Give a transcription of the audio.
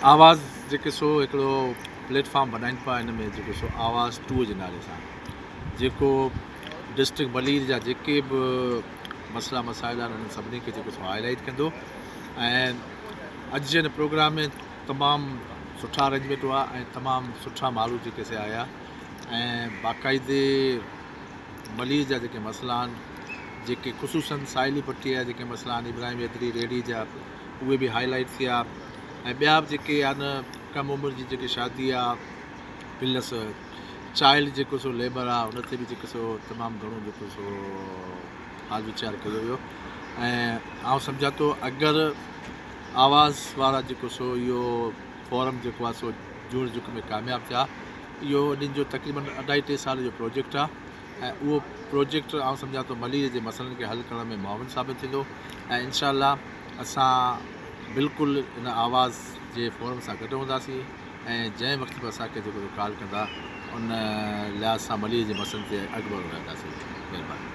आवाज़ जेके सो हिकिड़ो प्लेटफॉर्म बनाइनि पिया हिन में जेको सो आवाज़ 2 जे नाले सां, जेको डिस्ट्रिक्ट बलीर जा जेके बि मसइला मसाइल आहिनि उन्हनि सभिनी खे जेको सो हाईलाइट कंदो। ऐं अॼु जे हिन प्रोग्राम में तमामु सुठा अरेंजमेंट हुआ ऐं तमामु सुठा माण्हू जेके से आया ऐं बाक़ाइदे बलीर जा जेके मसइला आहिनि, जेके ख़ुशूसन साहिली पट्टीअ जा जेके मसइला आहिनि, इब्राहिम हैदरी रेडी जा, उहे बि हाईलाइट थिया। ऐं ॿिया बि जेके आहिनि कम उमिरि जी जेके शादी आहे प्लस चाइल्ड जेको सो लेबर आहे, उन ते बि जेको सो तमामु घणो जेको सो हाल वीचार कयो वियो। ऐं आउं सम्झां थो अगरि आवाज़ वारा जेको सो इहो फोरम जेको आहे सो जोड़ जुक में कामयाबु थिया, इहो उन्हनि जो तक़रीबन 2.5-3 साल जो प्रोजेक्ट आहे ऐं उहो प्रोजेक्ट आउं सम्झां थो मलीर जे मसइलनि खे हल करण में मुआविन साबित थींदो। ऐं इनशाअल्लाह असां बिल्कुलु इन आवाज़ जे फोरम सां गॾु हूंदासीं ऐं जंहिं वक़्त बि असांखे जेको कॉल कंदा उन लिहाज़ सां मलीर जे मसइलनि ते अॻु रहंदासीं। महिरबानी।